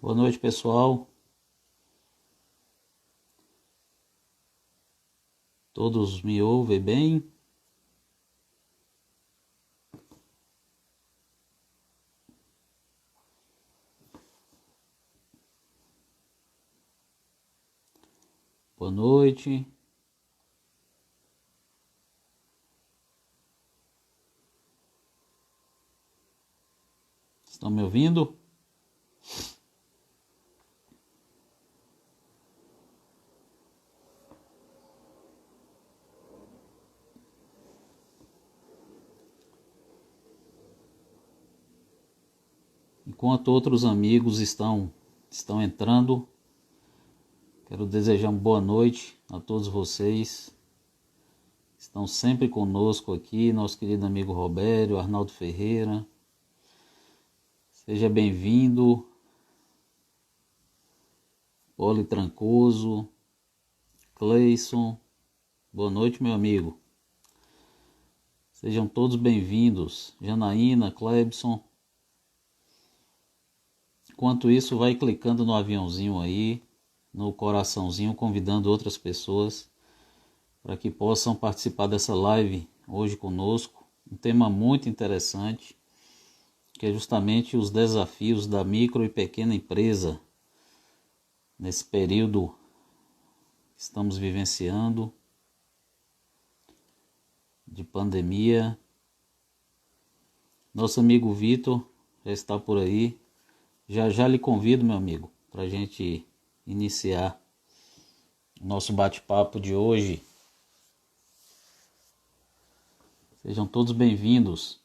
Boa noite, pessoal. Todos me ouvem bem? Boa noite. Estão me ouvindo? Enquanto outros amigos estão entrando, quero desejar uma boa noite a todos vocês. Estão sempre conosco aqui, nosso querido amigo Robério, Arnaldo Ferreira. Seja bem-vindo. Poli Trancoso, Cleison. Boa noite, meu amigo. Sejam todos bem-vindos. Janaína, Clebson. Enquanto isso, vai clicando no aviãozinho aí, no coraçãozinho, convidando outras pessoas para que possam participar dessa live hoje conosco. Um tema muito interessante, que é justamente os desafios da micro e pequena empresa nesse período que estamos vivenciando de pandemia. Nosso amigo Vitor já está por aí. Já lhe convido, meu amigo, para a gente iniciar o nosso bate-papo de hoje. Sejam todos bem-vindos.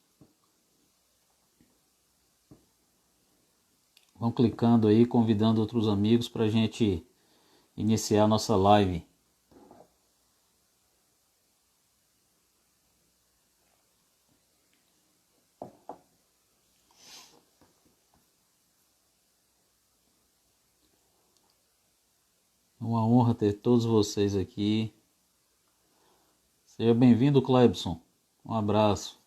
Vão clicando aí, convidando outros amigos para a gente iniciar a nossa live. É uma honra ter todos vocês aqui. Seja bem-vindo, Clebson. Um abraço.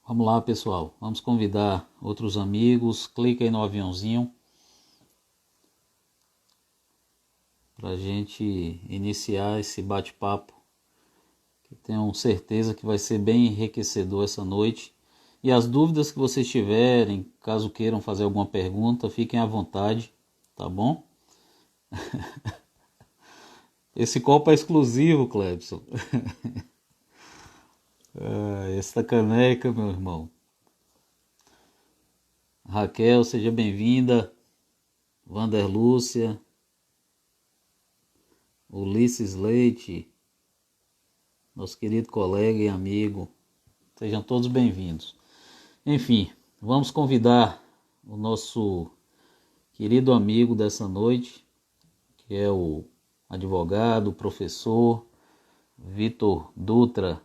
Vamos lá, pessoal. Vamos convidar outros amigos. Clica aí no aviãozinho para a gente iniciar esse bate-papo, que tenho certeza que vai ser bem enriquecedor essa noite. E as dúvidas que vocês tiverem, caso queiram fazer alguma pergunta, fiquem à vontade, tá bom? Esse copo é exclusivo, Clebson. Essa caneca, meu irmão. Raquel, seja bem-vinda. Vander Lúcia. Ulisses Leite. Nosso querido colega e amigo. Sejam todos bem-vindos. Enfim, vamos convidar o nosso querido amigo dessa noite, que é o advogado, professor Vitor Dutra.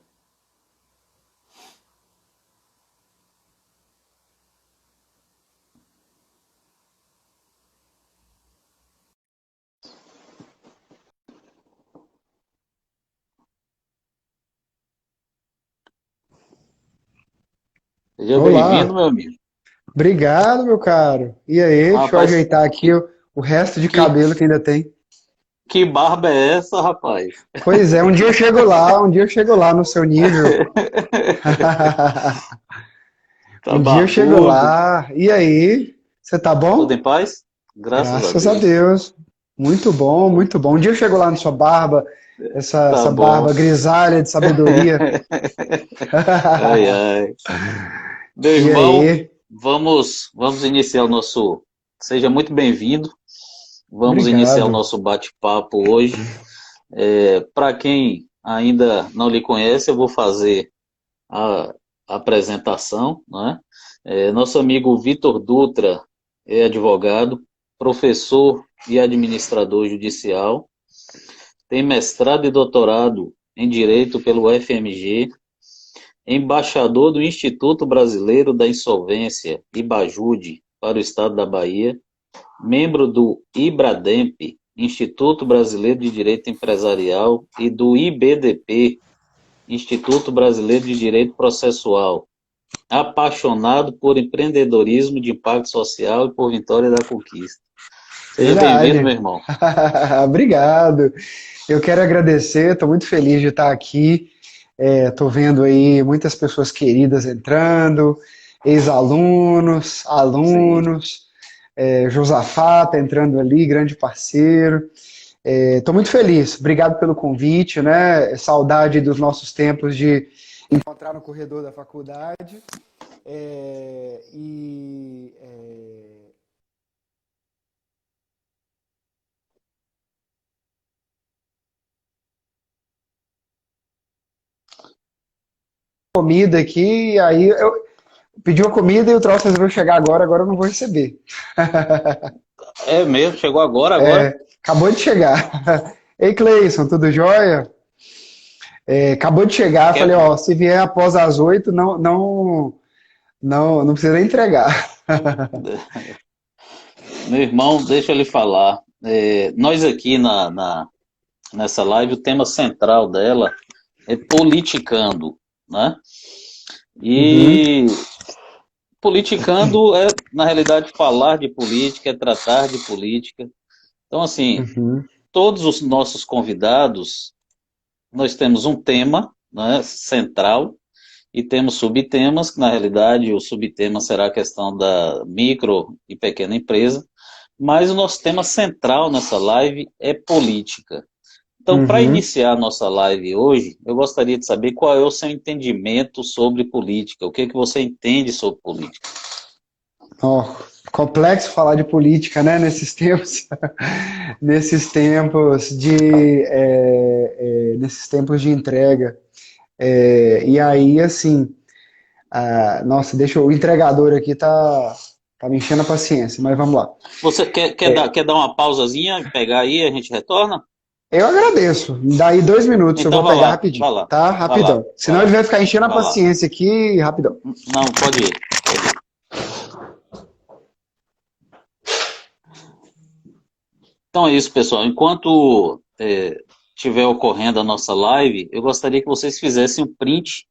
Seja bem-vindo, Olá, meu amigo. obrigado, meu caro. E aí, deixa eu Rapaz, ajeitar aqui o resto de que, cabelo que ainda tem. que barba é essa, rapaz? Pois é, um dia eu chego lá no seu nível. Tá Um dia eu chego barbudo. lá. E aí, você tá Tudo bom? em paz? Graças a Graças a Deus. Deus. Muito bom, muito bom. Um dia eu chego lá na sua barba, essa, Tá essa bom. barba grisalha de sabedoria. Ai, ai. Meu E irmão, aí? vamos iniciar o nosso. Seja muito bem-vindo. Vamos iniciar o Obrigado. nosso bate-papo hoje. Para quem ainda não lhe conhece, eu vou fazer a apresentação, né? Nosso amigo Vitor Dutra é advogado, professor e administrador judicial, tem mestrado e doutorado em Direito pelo FMG, embaixador do Instituto Brasileiro da Insolvência, IBAJUDE, para o Estado da Bahia, membro do IBRADEMP, Instituto Brasileiro de Direito Empresarial, e do IBDP, Instituto Brasileiro de Direito Processual. apaixonado por empreendedorismo de impacto social e por vitória da conquista. Seja bem-vindo, meu Verdade. irmão. Obrigado. Eu quero agradecer, estou muito feliz de estar aqui. Estou vendo aí muitas pessoas queridas entrando, ex-alunos, Sim. alunos, Josafá está entrando ali, grande parceiro. Estou muito feliz, obrigado pelo convite, né? Saudade dos nossos tempos de encontrar no corredor da faculdade. É, e é, Comida aqui, e aí eu pedi uma comida e o troço resolveu chegar agora eu não vou receber. É mesmo, chegou agora. Acabou de chegar. Ei, Cleison, tudo jóia? Acabou de chegar, falei, Quer... ó, se vier após as 8, não precisa entregar. Meu irmão, deixa eu lhe falar. Nós aqui nessa live, o tema central dela é politicando, né? Uhum, E politicando é, na realidade, falar de política, é tratar de política. Então, assim, uhum, todos os nossos convidados, nós temos um tema, né, central e temos subtemas, que na realidade o subtema será a questão da micro e pequena empresa, mas o nosso tema central nessa live é política. Então, para uhum. iniciar a nossa live hoje, eu gostaria de saber qual é o seu entendimento sobre política, o que que você entende sobre política. Ó, complexo falar de política, né, nesses tempos, nesses tempos nesses tempos de entrega. E aí, assim, nossa, deixa o entregador aqui tá me enchendo a paciência, mas vamos lá. Você quer dar uma pausazinha, pegar aí, a gente retorna? Eu agradeço. Daí 2 minutos eu Então vou vai pegar lá, rapidinho, vai lá, tá? vai lá, Rapidão. vai Senão ele lá, vai ficar enchendo a vai lá. paciência aqui rapidão. Não, pode ir, pode ir. Então é isso, pessoal. Enquanto estiver ocorrendo a nossa live, eu gostaria que vocês fizessem um print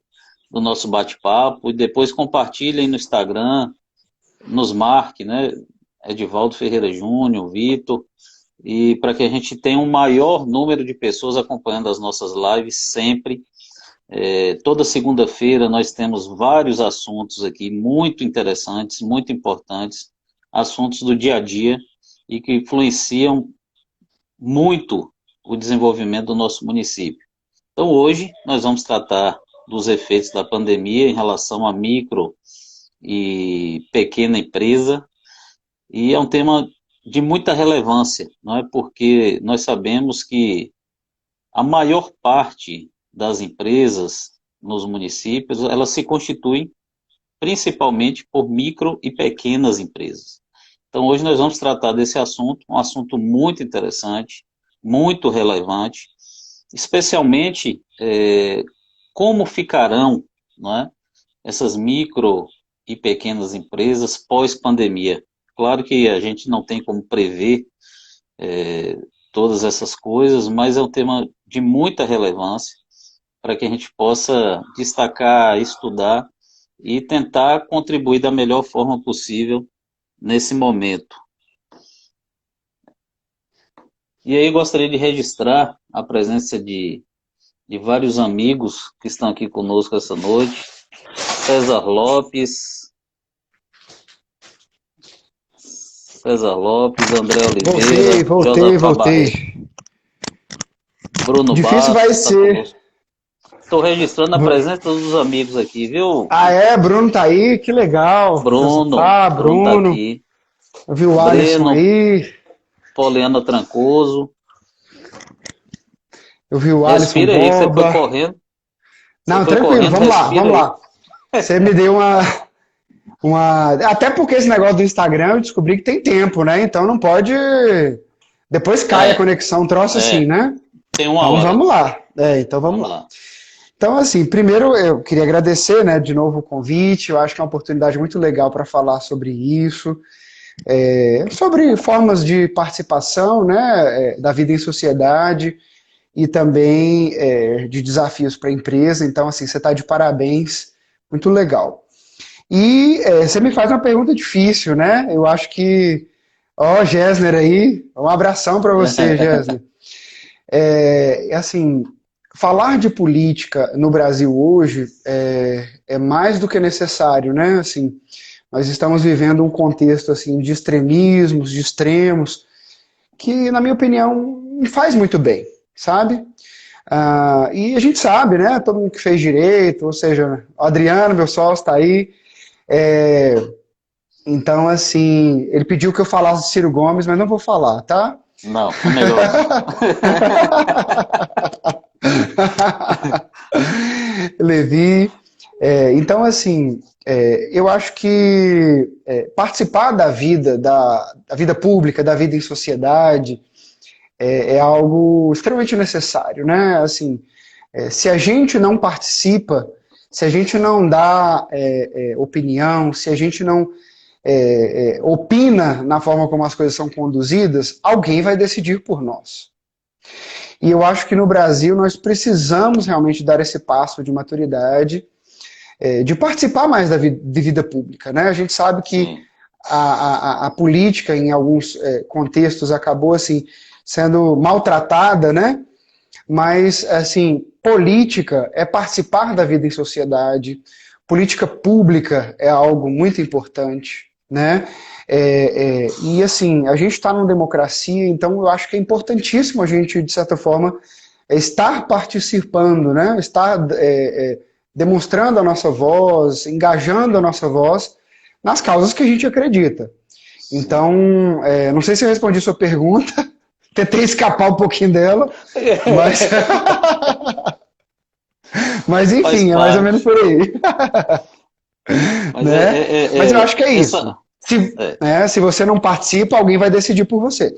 do nosso bate-papo e depois compartilhem no Instagram, nos marque, né? Edivaldo Ferreira Júnior, Vitor, e para que a gente tenha um maior número de pessoas acompanhando as nossas lives sempre. Toda segunda-feira nós temos vários assuntos aqui muito interessantes, muito importantes, assuntos do dia a dia e que influenciam muito o desenvolvimento do nosso município. Então, hoje, nós vamos tratar dos efeitos da pandemia em relação à micro e pequena empresa, e é um tema de muita relevância, não é? Porque nós sabemos que a maior parte das empresas nos municípios, elas se constituem principalmente por micro e pequenas empresas. Então, hoje nós vamos tratar desse assunto, um assunto muito interessante, muito relevante, especialmente como ficarão, não é, essas micro e pequenas empresas pós-pandemia. Claro que a gente não tem como prever todas essas coisas, mas é um tema de muita relevância para que a gente possa destacar, estudar e tentar contribuir da melhor forma possível nesse momento. E aí gostaria de registrar a presença de vários amigos que estão aqui conosco essa noite. César Lopes, André Voltei, Oliveira, voltei, Josafá voltei. Barreto, Bruno Difícil vai Bastos está ser. conosco. Estou registrando a presença dos amigos aqui, viu? Bruno tá aí, que legal. Josafá, Bruno está Bruno. aqui. Eu vi o Alisson Breno, aí. Poliana Trancoso. Eu vi o Alisson Respira aí que você foi Borba. correndo. Você Não, foi tranquilo, correndo, vamos lá, respira vamos aí. lá. Você me deu uma. Até porque esse negócio do Instagram eu descobri que tem tempo, né? Então não pode. Depois cai a É, conexão, um troço assim, é, né? tem uma Então hora. vamos lá. Então vamos Vamos lá. lá. Então, assim, primeiro eu queria agradecer, né, de novo o convite. Eu acho que é uma oportunidade muito legal para falar sobre isso, sobre formas de participação, né, da vida em sociedade e também de desafios para a empresa. Então, assim, você está de parabéns, muito legal. E você me faz uma pergunta difícil, né? Eu acho que, ó, Gessner aí, um abração para você, Gessner. Assim, falar de política no Brasil hoje é mais do que necessário, né? Assim, nós estamos vivendo um contexto assim de extremismos, de extremos, que, na minha opinião, não faz muito bem, sabe? E a gente sabe, né? Todo mundo que fez direito, ou seja, o Adriano, meu sócio, está aí. É, então, assim, ele pediu que eu falasse de Ciro Gomes, mas não vou falar, tá? Não, é melhor não. Levi. Então, assim, eu acho que participar da vida pública, da vida em sociedade, é algo extremamente necessário, né? Assim, se a gente não participa, se a gente não dá opinião, se a gente não opina na forma como as coisas são conduzidas, alguém vai decidir por nós. E eu acho que no Brasil nós precisamos realmente dar esse passo de maturidade, de participar mais de vida pública, né? A gente sabe que Sim, a política, em alguns contextos, acabou assim sendo maltratada, né? Mas, assim, política é participar da vida em sociedade, política pública é algo muito importante, né? E, assim, a gente está numa democracia, então eu acho que é importantíssimo a gente, de certa forma, estar participando, né? Estar demonstrando a nossa voz, engajando a nossa voz nas causas que a gente acredita. sim. Então, não sei se eu respondi sua pergunta, tentei escapar um pouquinho dela, mas, mas Faz enfim, é mais ou menos parte. por aí, Mas né? Mas eu acho que é isso. essa, Se você não participa, alguém vai decidir por você.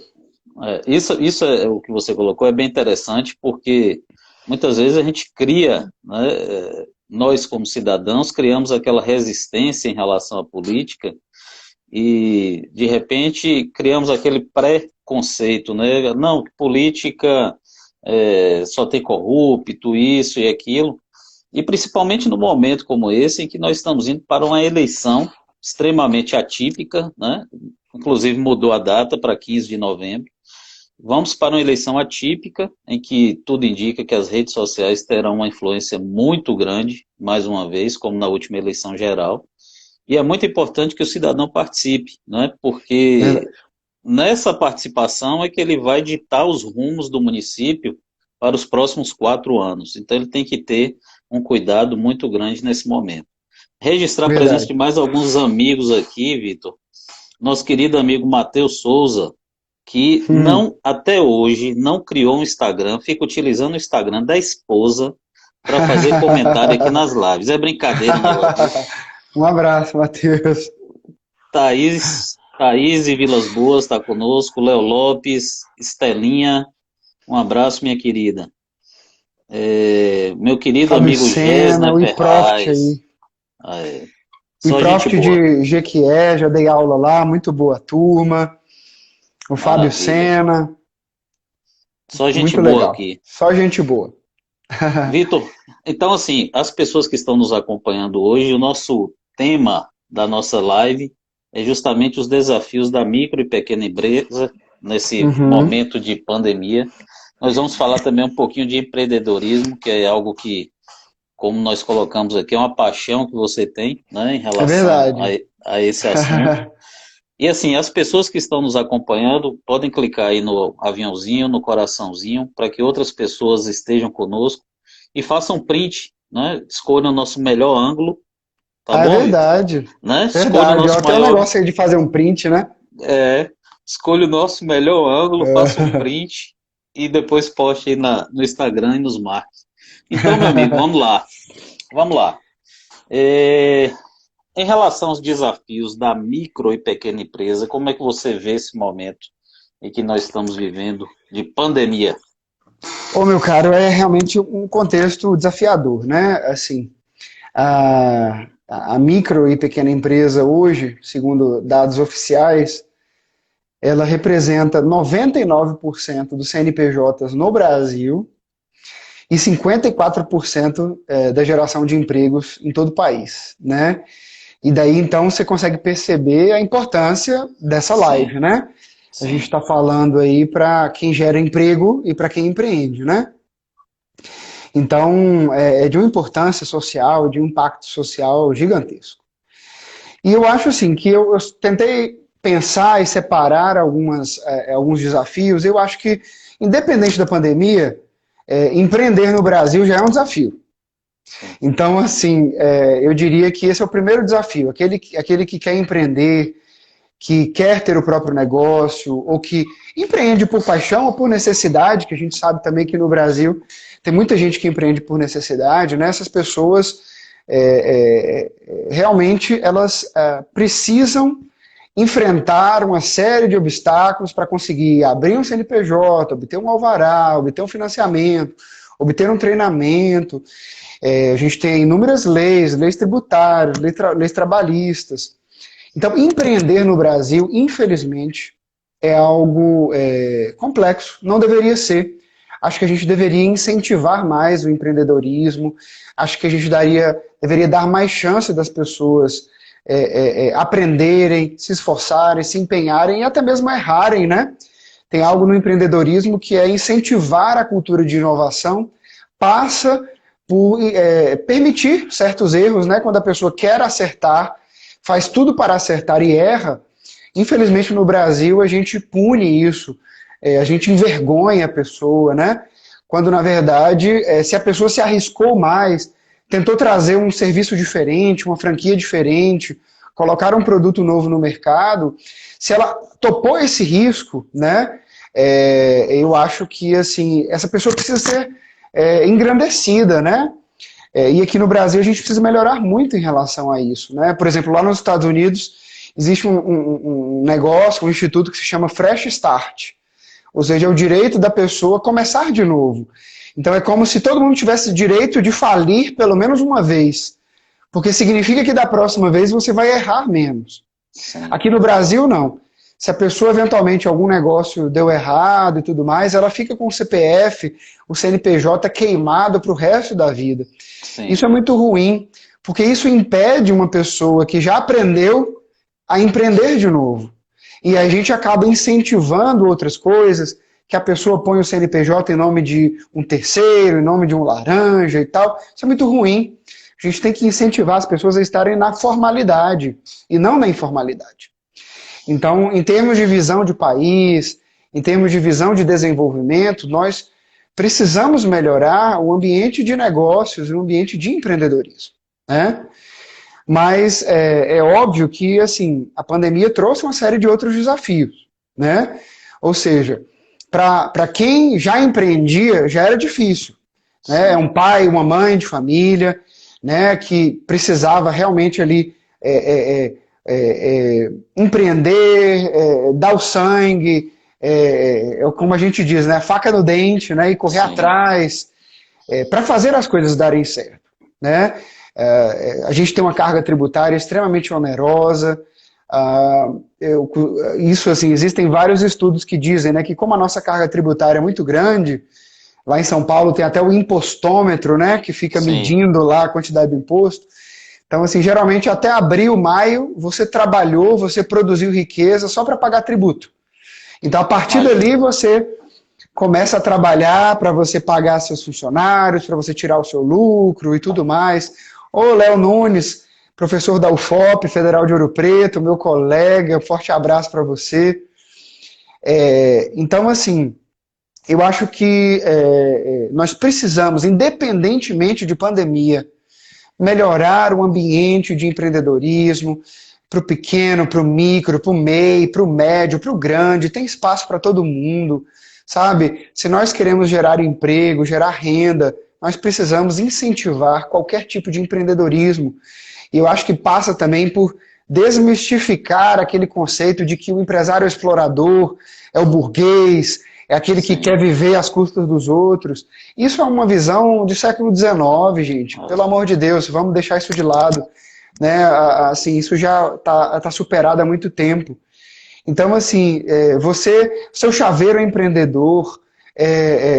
isso é o que você colocou, é bem interessante, porque muitas vezes a gente cria, né, nós como cidadãos criamos aquela resistência em relação à política e de repente criamos aquele pré-conceito, né? Não, política só tem corrupto, isso e aquilo. E principalmente no momento como esse, em que nós estamos indo para uma eleição extremamente atípica, né? Inclusive mudou a data para 15 de novembro. Vamos para uma eleição atípica, em que tudo indica que as redes sociais terão uma influência muito grande, mais uma vez, como na última eleição geral. E é muito importante que o cidadão participe, né? Porque Verdade. nessa participação é que ele vai ditar os rumos do município para os próximos 4 anos. Então ele tem que ter um cuidado muito grande nesse momento. Registrar a presença de Verdade. mais alguns amigos aqui, Vitor. Nosso querido amigo Matheus Souza, que Hum. não até hoje não criou um Instagram, fica utilizando o Instagram da esposa para fazer comentário aqui nas lives. É brincadeira o negócio, viu? Um abraço, Matheus. Thaís e Vilas Boas está conosco, Léo Lopes, Estelinha, um abraço, minha querida. Meu querido Fábio amigo Sena, Gessner o Iprofit Ferraz, aí. é, O só gente Iprofit boa, de Jequié, já dei aula lá, muito boa turma. O Fábio maravilha. Sena, Só gente muito boa legal. aqui. Só gente boa. Vitor, então assim, as pessoas que estão nos acompanhando hoje, o nosso tema da nossa live é justamente os desafios da micro e pequena empresa nesse Uhum. momento de pandemia. Nós vamos falar também um pouquinho de empreendedorismo, que é algo que, como nós colocamos aqui, é uma paixão que você tem, né, em É relação verdade. a esse assunto. E assim, as pessoas que estão nos acompanhando podem clicar aí no aviãozinho, no coraçãozinho, para que outras pessoas estejam conosco e façam print, né? Escolha o nosso melhor ângulo, tá Ah, é bom, Vitor? verdade. Né? Escolha o Verdade. Ó, nosso tem um maior, negócio aí de fazer um print, né? é, escolha o nosso melhor ângulo, faça um É. print e depois poste aí no Instagram e nos marque. Então, meu amigo, vamos lá, vamos lá. É, Em relação aos desafios da micro e pequena empresa, como é que você vê esse momento em que nós estamos vivendo de pandemia? Ô, meu caro, é realmente um contexto desafiador, né? Assim, a micro e pequena empresa hoje, segundo dados oficiais, ela representa 99% dos CNPJs no Brasil e 54% da geração de empregos em todo o país, né? E daí, então, você consegue perceber a importância dessa sim, live, né? A gente sim, está falando aí para quem gera emprego e para quem empreende, né? Então, é de uma importância social, de um impacto social gigantesco. E eu acho assim que eu tentei pensar e separar alguns desafios. Eu acho que, independente da pandemia, empreender no Brasil já é um desafio. sim, Então, assim, eu diria que esse é o primeiro desafio. Aquele que quer empreender, que quer ter o próprio negócio, ou que empreende por paixão ou por necessidade, que a gente sabe também que no Brasil tem muita gente que empreende por necessidade, né? Essas pessoas realmente elas precisam enfrentar uma série de obstáculos para conseguir abrir um CNPJ, obter um alvará, obter um financiamento, obter um treinamento. A gente tem inúmeras leis, leis tributárias, leis trabalhistas. Então, empreender no Brasil, infelizmente, é algo complexo, não deveria ser. Acho que a gente deveria incentivar mais o empreendedorismo, acho que a gente deveria dar mais chance das pessoas aprenderem, se esforçarem, se empenharem e até mesmo errarem, né? Tem algo no empreendedorismo que é incentivar a cultura de inovação, passa por permitir certos erros, né? Quando a pessoa quer acertar, faz tudo para acertar e erra. Infelizmente no Brasil a gente pune isso, a gente envergonha a pessoa, né? Quando na verdade, se a pessoa se arriscou mais, tentou trazer um serviço diferente, uma franquia diferente, colocar um produto novo no mercado, se ela topou esse risco, né? Eu acho que assim essa pessoa precisa ser engrandecida, né? E aqui no Brasil a gente precisa melhorar muito em relação a isso, né? Por exemplo, lá nos Estados Unidos existe um negócio, um instituto que se chama Fresh Start, ou seja, é o direito da pessoa começar de novo. Então é como se todo mundo tivesse direito de falir pelo menos uma vez, porque significa que da próxima vez você vai errar menos. sim, Aqui no Brasil, não. Se a pessoa eventualmente algum negócio deu errado e tudo mais, ela fica com o CPF, o CNPJ queimado para o resto da vida. Isso sim, é muito ruim, porque isso impede uma pessoa que já aprendeu a empreender de novo. E a gente acaba incentivando outras coisas, que a pessoa põe o CNPJ em nome de um terceiro, em nome de um laranja e tal. Isso é muito ruim. A gente tem que incentivar as pessoas a estarem na formalidade e não na informalidade. Então, em termos de visão de país, em termos de visão de desenvolvimento, nós precisamos melhorar o ambiente de negócios, o ambiente de empreendedorismo, né? Mas é óbvio que assim a pandemia trouxe uma série de outros desafios, né? Ou seja, para quem já empreendia já era difícil, né? É sim, um pai, uma mãe de família, né? Que precisava realmente ali empreender, dar o sangue, como a gente diz, né? Faca no dente, né? E correr sim, atrás para fazer as coisas darem certo, né? A gente tem uma carga tributária extremamente onerosa. Isso assim, existem vários estudos que dizem, né, que como a nossa carga tributária é muito grande, lá em São Paulo tem até o impostômetro, né, que fica sim, medindo lá a quantidade de imposto. Então, assim, geralmente até abril, maio, você trabalhou, você produziu riqueza só para pagar tributo. Então, a partir dali, imagino. você começa a trabalhar para você pagar seus funcionários, para você tirar o seu lucro e tudo mais. Ô, Léo Nunes, professor da UFOP, Federal de Ouro Preto, meu colega, um forte abraço para você. Então, assim, eu acho que nós precisamos, independentemente de pandemia, melhorar o ambiente de empreendedorismo para o pequeno, para o micro, para o MEI, para o médio, para o grande, tem espaço para todo mundo, sabe? Se nós queremos gerar emprego, gerar renda, nós precisamos incentivar qualquer tipo de empreendedorismo. E eu acho que passa também por desmistificar aquele conceito de que o empresário é o explorador, é o burguês, é aquele que quer Sim, viver às custas dos outros. Isso é uma visão do século XIX, gente. Pelo amor de Deus, vamos deixar isso de lado. Né? Assim, isso já está superado há muito tempo. Então, assim, seu chaveiro é empreendedor,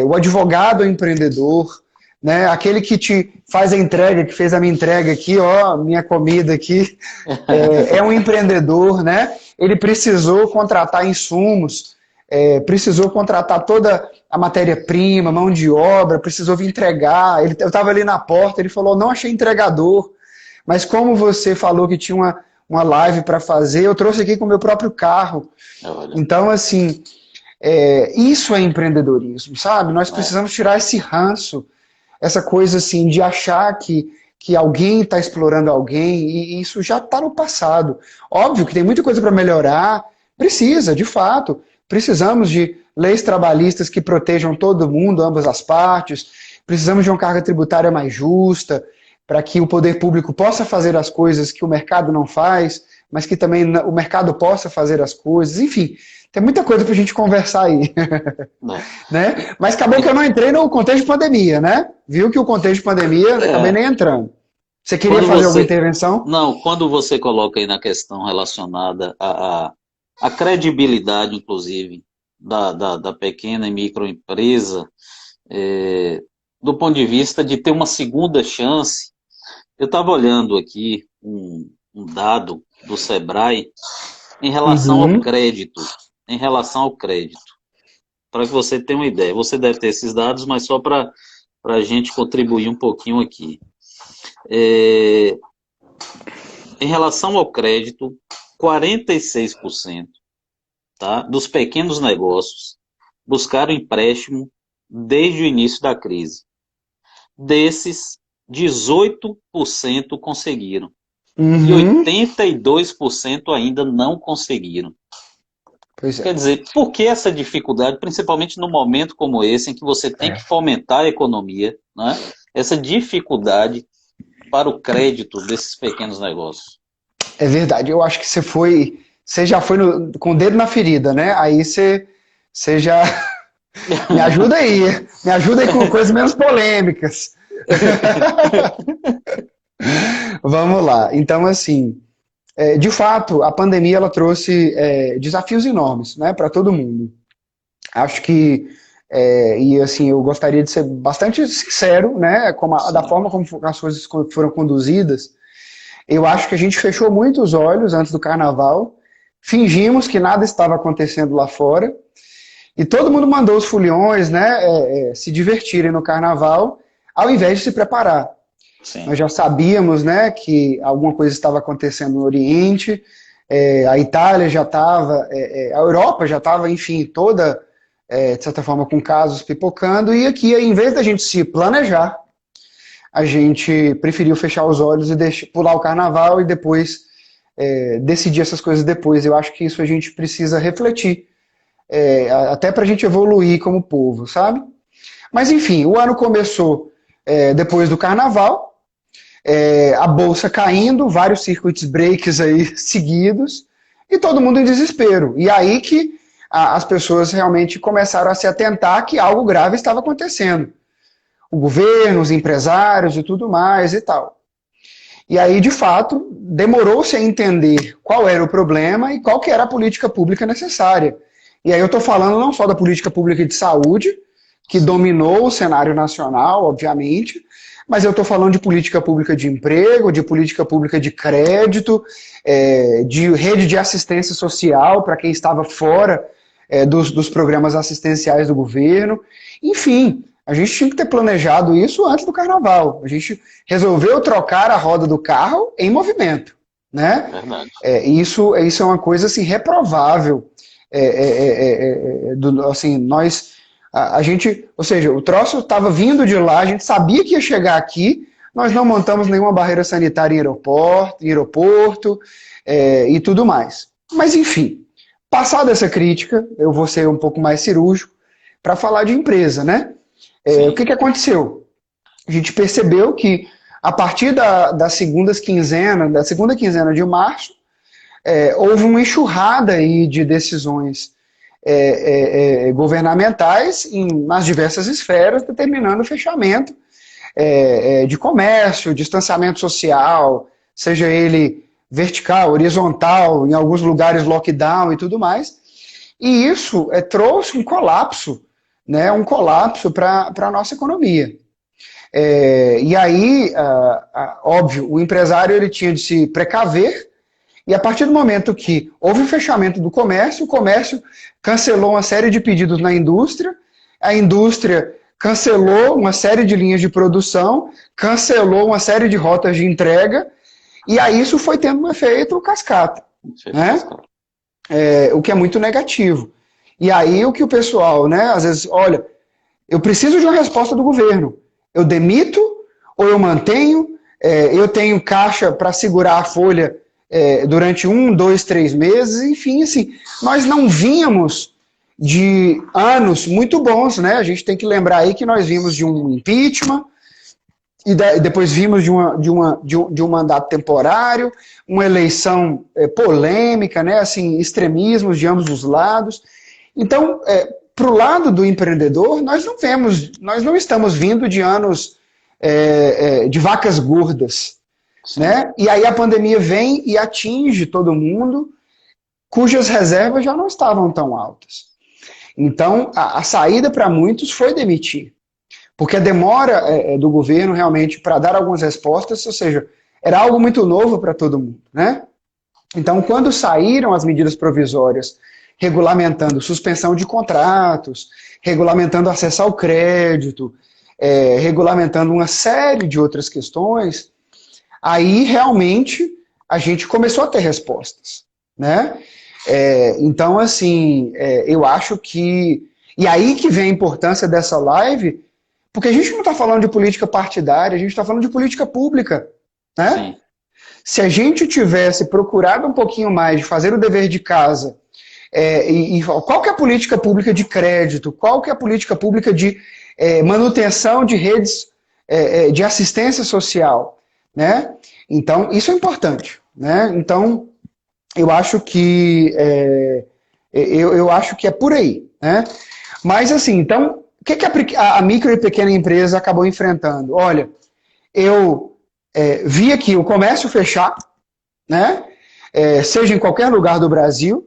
o advogado é empreendedor, né? Aquele que te faz a entrega, que fez a minha entrega aqui, ó, minha comida aqui, é um empreendedor, né? Ele precisou contratar insumos, precisou contratar toda a matéria-prima, mão de obra, precisou vir entregar. Eu estava ali na porta, ele falou, não achei entregador, mas como você falou que tinha uma live para fazer, eu trouxe aqui com o meu próprio carro. Olha, Então, assim, isso é empreendedorismo, sabe? Nós é, precisamos tirar esse ranço, essa coisa assim de achar que alguém está explorando alguém, e isso já está no passado. Óbvio que tem muita coisa para melhorar, precisa, de fato. Precisamos de leis trabalhistas que protejam todo mundo, ambas as partes. Precisamos de uma carga tributária mais justa, para que o poder público possa fazer as coisas que o mercado não faz, mas que também o mercado possa fazer as coisas. Enfim, tem muita coisa para a gente conversar aí. né? Né? Mas acabou que eu não entrei no contexto de pandemia, né? Viu que o contexto de pandemia, eu acabei nem entrando. Você queria Quando fazer alguma você, intervenção? não, quando você coloca aí na questão relacionada à credibilidade, inclusive, da pequena e microempresa, é, do ponto de vista de ter uma segunda chance, eu estava olhando aqui um dado do Sebrae em relação ao Uhum. crédito, em relação ao crédito, para que você tenha uma ideia. Você deve ter esses dados, mas só para a gente contribuir um pouquinho aqui. É, em relação ao crédito, 46%, tá, dos pequenos negócios buscaram empréstimo desde o início da crise. Desses, 18% conseguiram. E Uhum. 82% ainda não conseguiram. Pois é. Quer dizer, por que essa dificuldade, principalmente num momento como esse, em que você tem que fomentar a economia, né? Essa dificuldade para o crédito desses pequenos negócios? É verdade. Eu acho que você já foi com o dedo na ferida, né? Aí você já me ajuda aí com coisas menos polêmicas. Vamos lá. Então, assim, de fato, a pandemia ela trouxe desafios enormes, né, para todo mundo. Acho que e assim eu gostaria de ser bastante sincero, né, da Sim, forma como as coisas foram conduzidas. Eu acho que a gente fechou muito os olhos antes do carnaval, fingimos que nada estava acontecendo lá fora e todo mundo mandou os foliões, né, se divertirem no carnaval, ao invés de se preparar. Nós sim. já sabíamos, né, que alguma coisa estava acontecendo no Oriente, a Itália já estava, a Europa já estava, enfim, toda, de certa forma, com casos pipocando, e aqui, em vez da gente se planejar, a gente preferiu fechar os olhos e pular o carnaval e depois decidir essas coisas depois. Eu acho que isso a gente precisa refletir, até para a gente evoluir como povo, sabe? Mas enfim, o ano começou depois do carnaval, a bolsa caindo, vários circuit breaks aí seguidos, e todo mundo em desespero. E aí que as pessoas realmente começaram a se atentar que algo grave estava acontecendo. O governo, os empresários e tudo mais e tal. E aí, de fato, demorou-se a entender qual era o problema e qual que era a política pública necessária. E aí eu estou falando não só da política pública de saúde, que dominou o cenário nacional, obviamente, mas eu estou falando de política pública de emprego, de política pública de crédito, de rede de assistência social para quem estava fora dos programas assistenciais do governo. Enfim, a gente tinha que ter planejado isso antes do carnaval. A gente resolveu trocar a roda do carro em movimento, né? Verdade. Isso é uma coisa assim reprovável. Assim, a gente, ou seja, o troço estava vindo de lá, a gente sabia que ia chegar aqui, nós não montamos nenhuma barreira sanitária em aeroporto e tudo mais. Mas enfim, passada essa crítica, eu vou ser um pouco mais cirúrgico para falar de empresa, né? O Sim. que aconteceu? A gente percebeu que a partir da segunda quinzena de março, houve uma enxurrada aí de decisões governamentais nas diversas esferas, determinando o fechamento de comércio, distanciamento social, seja ele vertical, horizontal, em alguns lugares lockdown e tudo mais. E isso trouxe um colapso, né, um colapso para a nossa economia. E aí, óbvio, o empresário ele tinha de se precaver, e a partir do momento que houve o fechamento do comércio, o comércio cancelou uma série de pedidos na indústria, a indústria cancelou uma série de linhas de produção, cancelou uma série de rotas de entrega, e aí isso foi tendo um efeito cascata, né? O que é muito negativo. E aí o que o pessoal, né, às vezes, olha, eu preciso de uma resposta do governo. Eu demito ou eu mantenho? Eu tenho caixa para segurar a folha durante 1, 2, 3 meses, enfim, assim, nós não vínhamos de anos muito bons, né? A gente tem que lembrar aí que nós vimos de um impeachment, e depois vimos de um mandato temporário, uma eleição polêmica, né? Assim, extremismos de ambos os lados. Então, para o lado do empreendedor, nós não estamos vindo de anos de vacas gordas, né? E aí a pandemia vem e atinge todo mundo, cujas reservas já não estavam tão altas. Então, a saída para muitos foi demitir, porque a demora do governo realmente para dar algumas respostas, ou seja, era algo muito novo para todo mundo, né? Então, quando saíram as medidas provisórias regulamentando suspensão de contratos, regulamentando acesso ao crédito, regulamentando uma série de outras questões, aí realmente a gente começou a ter respostas, né? Então, assim, eu acho que... E aí que vem a importância dessa live, porque a gente não está falando de política partidária, a gente está falando de política pública, né? Sim. Se a gente tivesse procurado um pouquinho mais de fazer o dever de casa, qual que é a política pública de crédito, qual que é a política pública de manutenção de redes de assistência social, né? Então, isso é importante, né? Então, eu acho que eu acho que é por aí, né? Mas assim, então, o que a micro e pequena empresa acabou enfrentando? Olha, eu vi aqui o comércio fechar, né? Seja em qualquer lugar do Brasil,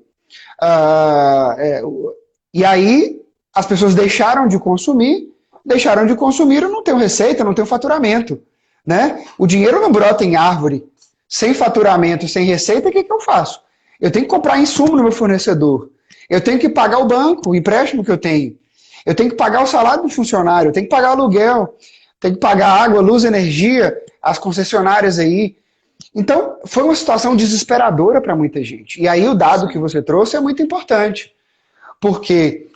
e aí as pessoas deixaram de consumir, eu não tenho receita, não tenho faturamento, né? O dinheiro não brota em árvore. Sem faturamento, sem receita, o que eu faço? Eu tenho que comprar insumo no meu fornecedor. Eu tenho que pagar o banco, o empréstimo que eu tenho. Eu tenho que pagar o salário do funcionário, eu tenho que pagar o aluguel, tenho que pagar água, luz, energia, as concessionárias aí. Então, foi uma situação desesperadora para muita gente. E aí o dado que você trouxe é muito importante. Porque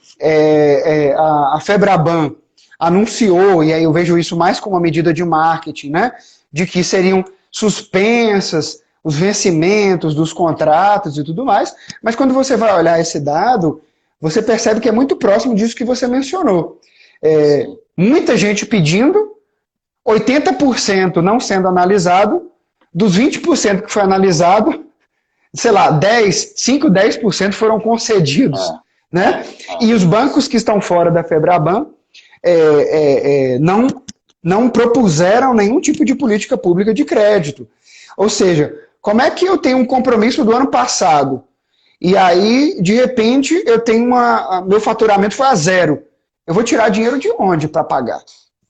a Febraban anunciou, e aí eu vejo isso mais como uma medida de marketing, né? De que seriam suspensas os vencimentos dos contratos e tudo mais, mas quando você vai olhar esse dado, você percebe que é muito próximo disso que você mencionou. Muita gente pedindo, 80% não sendo analisado, dos 20% que foi analisado, sei lá, 10% foram concedidos, né? E os bancos que estão fora da Febraban não propuseram nenhum tipo de política pública de crédito. Ou seja, como é que eu tenho um compromisso do ano passado e aí, de repente, eu tenho meu faturamento foi a zero. Eu vou tirar dinheiro de onde para pagar?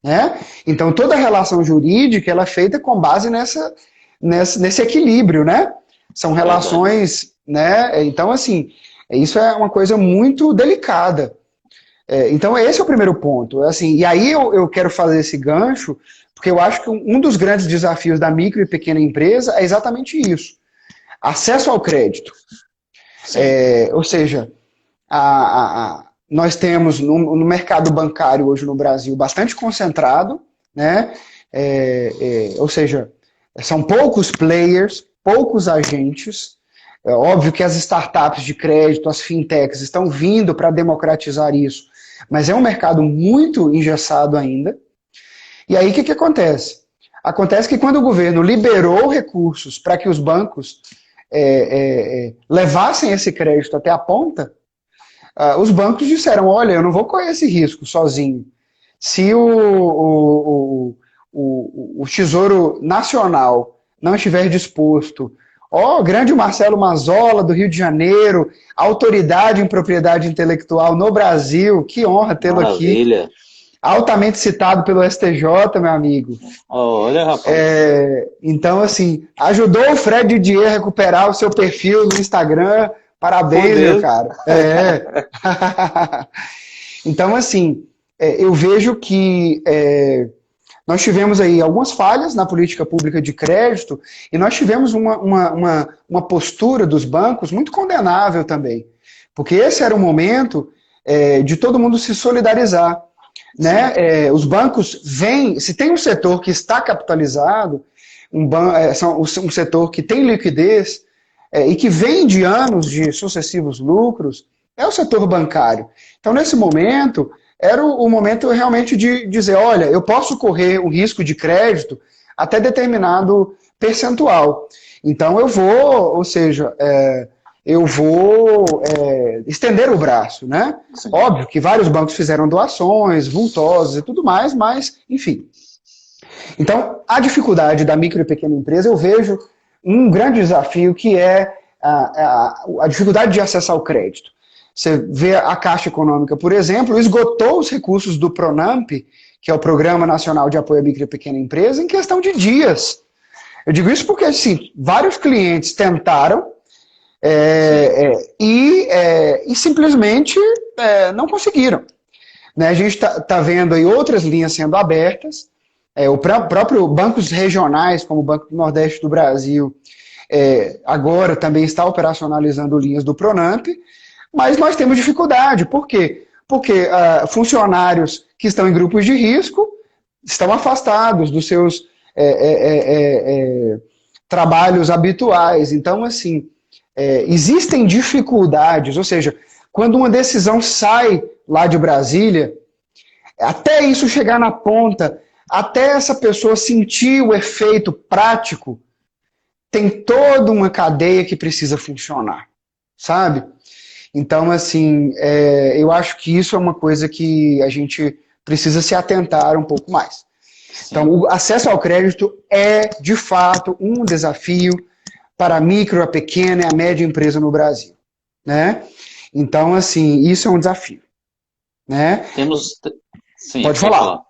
Né? Então, toda a relação jurídica ela é feita com base nesse equilíbrio, né? São relações, né? Então, assim, isso é uma coisa muito delicada. Então, esse é o primeiro ponto. Assim, e aí eu quero fazer esse gancho, porque eu acho que um dos grandes desafios da micro e pequena empresa é exatamente isso. Acesso ao crédito. Ou seja, nós temos no mercado bancário hoje no Brasil bastante concentrado, né? Ou seja, são poucos players, poucos agentes. É óbvio que as startups de crédito, as fintechs estão vindo para democratizar isso, mas é um mercado muito engessado ainda. E aí o que acontece? Acontece que quando o governo liberou recursos para que os bancos levassem esse crédito até a ponta, os bancos disseram, olha, eu não vou correr esse risco sozinho. Se o Tesouro Nacional não estiver disposto, grande Marcelo Mazzola, do Rio de Janeiro, autoridade em propriedade intelectual no Brasil, que honra tê-lo aqui. altamente citado pelo STJ, meu amigo. Olha, rapaz. Então, assim, ajudou o Fred Dier a recuperar o seu perfil no Instagram. Foi Parabéns, meu mesmo. cara. Então, assim, eu vejo que nós tivemos aí algumas falhas na política pública de crédito e nós tivemos uma postura dos bancos muito condenável também. Porque esse era o momento de todo mundo se solidarizar. Né? Os bancos vêm, se tem um setor que está capitalizado, um setor que tem liquidez e que vem de anos de sucessivos lucros, é o setor bancário. Então, nesse momento, era o momento realmente de dizer, olha, eu posso correr o risco de crédito até determinado percentual. Então, eu vou, ou seja, estender o braço, né? Sim. Óbvio que vários bancos fizeram doações vultosas e tudo mais, mas, enfim. Então, a dificuldade da micro e pequena empresa, eu vejo um grande desafio que é a dificuldade de acessar o crédito. Você vê a Caixa Econômica, por exemplo, esgotou os recursos do PRONAMP, que é o Programa Nacional de Apoio à Micro e Pequena Empresa, em questão de dias. Eu digo isso porque, assim, vários clientes tentaram e simplesmente não conseguiram. Né? A gente está vendo aí outras linhas sendo abertas, o próprio bancos regionais, como o Banco do Nordeste do Brasil, agora também está operacionalizando linhas do PRONAMP, mas nós temos dificuldade. Por quê? Porque funcionários que estão em grupos de risco estão afastados dos seus trabalhos habituais. Então, assim, existem dificuldades, ou seja, quando uma decisão sai lá de Brasília, até isso chegar na ponta, até essa pessoa sentir o efeito prático, tem toda uma cadeia que precisa funcionar, sabe? Então, assim, eu acho que isso é uma coisa que a gente precisa se atentar um pouco mais. Sim. Então, o acesso ao crédito é, de fato, um desafio para a micro, a pequena e a média empresa no Brasil, né? Então, assim, isso é um desafio, né? Sim, pode falar.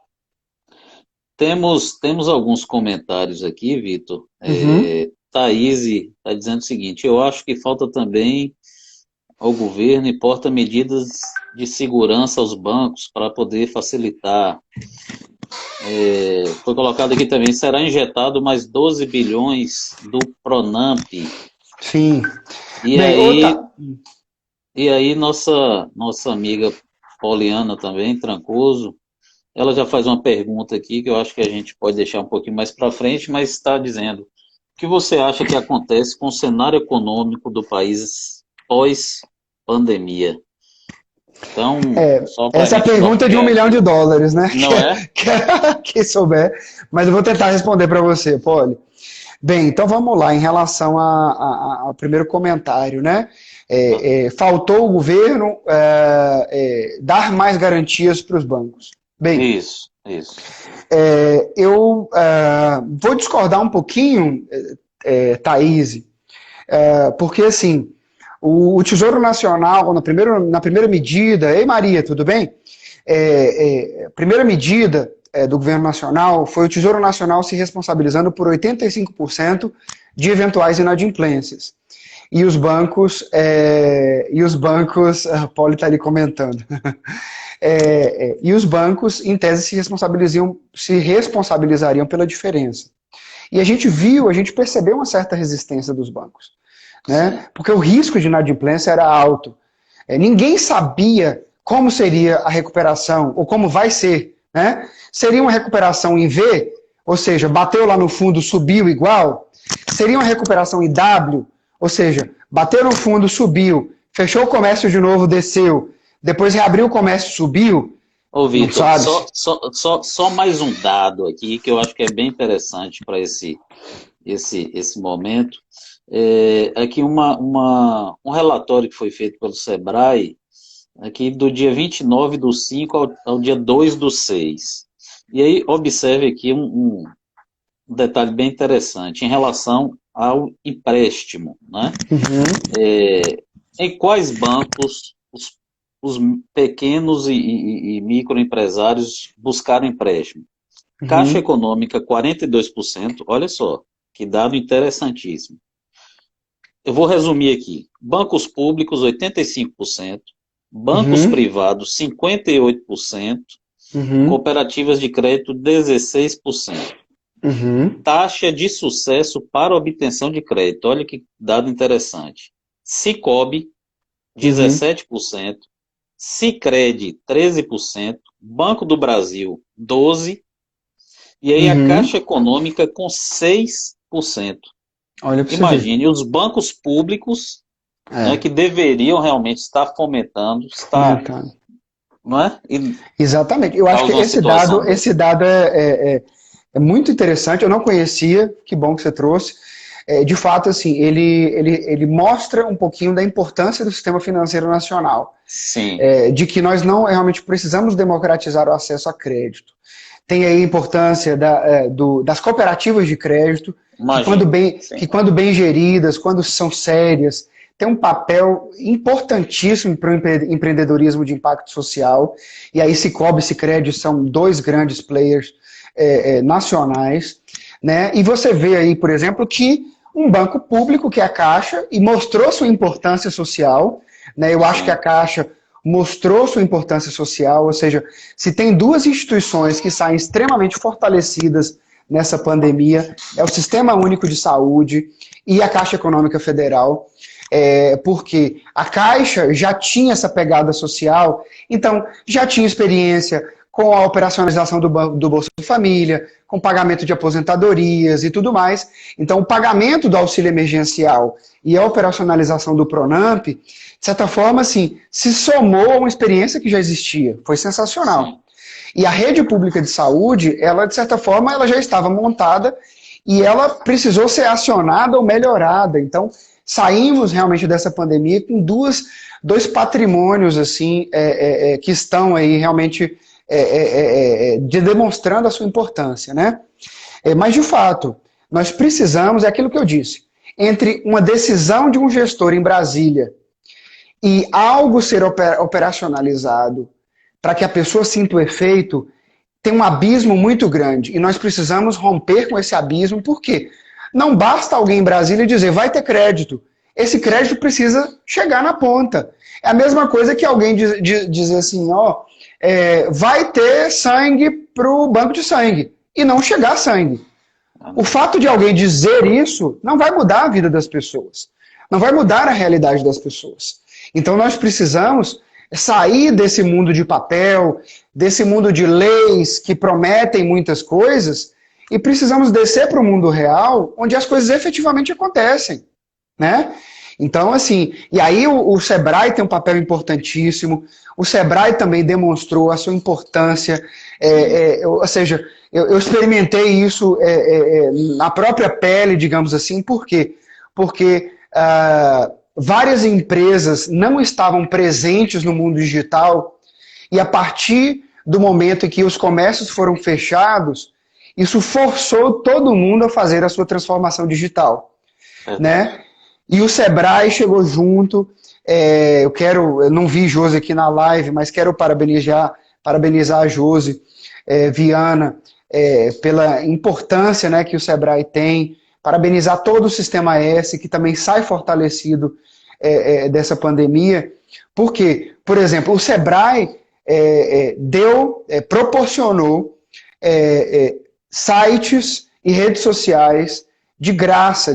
Temos alguns comentários aqui, Vitor. Thaís está dizendo o seguinte: eu acho que falta também ao governo importa medidas de segurança aos bancos para poder facilitar. Foi colocado aqui também, será injetado mais 12 bilhões do Pronamp. Sim. E aí nossa amiga Poliana também, Trancoso, ela já faz uma pergunta aqui que eu acho que a gente pode deixar um pouquinho mais para frente, mas está dizendo: o que você acha que acontece com o cenário econômico do país pós-pandemia? Então, essa pergunta é de $1 milhão, né? Não é? Quem souber, mas eu vou tentar responder para você, Poli. Bem, então vamos lá, em relação ao primeiro comentário, né? Faltou o governo dar mais garantias para os bancos. Bem, isso. Eu vou discordar um pouquinho, Thaís, porque assim, o Tesouro Nacional, na primeira medida... Ei, Maria, tudo bem? A primeira medida do governo nacional foi o Tesouro Nacional se responsabilizando por 85% de eventuais inadimplências. E os bancos, a Paula está ali comentando, e os bancos, em tese, se responsabilizariam pela diferença. E a gente percebeu uma certa resistência dos bancos, né? Porque o risco de inadimplência era alto. Ninguém sabia como seria a recuperação, ou como vai ser, né? Seria uma recuperação em V, ou seja, bateu lá no fundo, subiu igual? Seria uma recuperação em W, ou seja, bateu no fundo, subiu, fechou o comércio de novo, desceu, depois reabriu o comércio, subiu? Ô, Vitor, só mais um dado aqui, que eu acho que é bem interessante para esse momento. Aqui um relatório que foi feito pelo Sebrae, aqui do dia 29/5 ao dia 2/6. E aí, observe aqui um detalhe bem interessante em relação ao empréstimo, né? Em quais bancos os pequenos e microempresários buscaram empréstimo. Caixa Uhum. Econômica, 42%. Olha só, que dado interessantíssimo. Eu vou resumir aqui. Bancos públicos, 85%. Bancos Uhum. privados, 58%. Uhum. Cooperativas de crédito, 16%. Uhum. Taxa de sucesso para obtenção de crédito. Olha que dado interessante. Cicobi, Uhum. 17%. Sicredi, 13%. Banco do Brasil, 12%. E aí a Caixa Uhum. Econômica com 6%. Olha para você ver. Imagine os bancos públicos, né, É, que deveriam realmente estar fomentando, estar, fomentando. não é? E Exatamente. Eu acho que causa uma situação esse dessa. dado é muito interessante. Eu não conhecia. Que bom que você trouxe. De fato, assim, ele mostra um pouquinho da importância do sistema financeiro nacional, Sim, de que nós não realmente precisamos democratizar o acesso a crédito. Tem aí a importância das cooperativas de crédito, imagine. que Sim, quando bem geridas, quando são sérias, tem um papel importantíssimo para o empreendedorismo de impacto social. E aí Cicobi e Sicredi são dois grandes players nacionais. Né? E você vê aí, por exemplo, que um banco público, que é a Caixa, e mostrou sua importância social, né? Eu acho que a sim, Caixa mostrou sua importância social, ou seja, se tem duas instituições que saem extremamente fortalecidas nessa pandemia, é o Sistema Único de Saúde e a Caixa Econômica Federal, porque a Caixa já tinha essa pegada social, então já tinha experiência com a operacionalização do Bolsa Família, com pagamento de aposentadorias e tudo mais. Então, o pagamento do auxílio emergencial e a operacionalização do Pronamp, de certa forma, assim, se somou a uma experiência que já existia. Foi sensacional. sim, E a rede pública de saúde, ela, de certa forma, ela já estava montada e ela precisou ser acionada ou melhorada. Então, saímos realmente dessa pandemia com dois patrimônios assim que estão aí realmente demonstrando a sua importância, né? Mas, de fato, nós precisamos, é aquilo que eu disse, entre uma decisão de um gestor em Brasília e algo ser operacionalizado para que a pessoa sinta o efeito, tem um abismo muito grande. E nós precisamos romper com esse abismo, por quê? Não basta alguém em Brasília dizer, vai ter crédito. Esse crédito precisa chegar na ponta. É a mesma coisa que alguém dizer assim, ó, vai ter sangue para o banco de sangue. E não chegar sangue. O fato de alguém dizer isso não vai mudar a vida das pessoas. Não vai mudar a realidade das pessoas. Então nós precisamos sair desse mundo de papel, desse mundo de leis que prometem muitas coisas, e precisamos descer para o mundo real, onde as coisas efetivamente acontecem, né? Então, assim, e aí o Sebrae tem um papel importantíssimo, o Sebrae também demonstrou a sua importância, sim, ou seja, eu experimentei isso na própria pele, digamos assim, por quê? Porque várias empresas não estavam presentes no mundo digital e a partir do momento em que os comércios foram fechados, isso forçou todo mundo a fazer a sua transformação digital, verdade. né? E o Sebrae chegou junto. Eu não vi Josi aqui na live, mas quero parabenizar a Josi Viana pela importância, né, que o Sebrae tem, parabenizar todo o Sistema S, que também sai fortalecido dessa pandemia. Por quê? Por exemplo, o Sebrae proporcionou sites e redes sociais de graça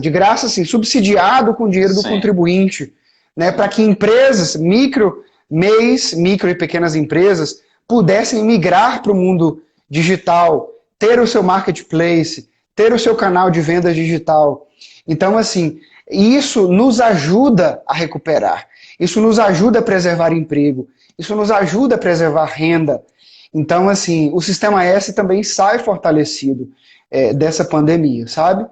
assim, subsidiado com o dinheiro do Sim, contribuinte, né, para sim, que empresas, micro e pequenas empresas, pudessem migrar para o mundo digital, ter o seu marketplace, ter o seu canal de venda digital. Então, assim, isso nos ajuda a recuperar, isso nos ajuda a preservar emprego, isso nos ajuda a preservar renda. Então, assim, o Sistema S também sai fortalecido dessa pandemia, sabe?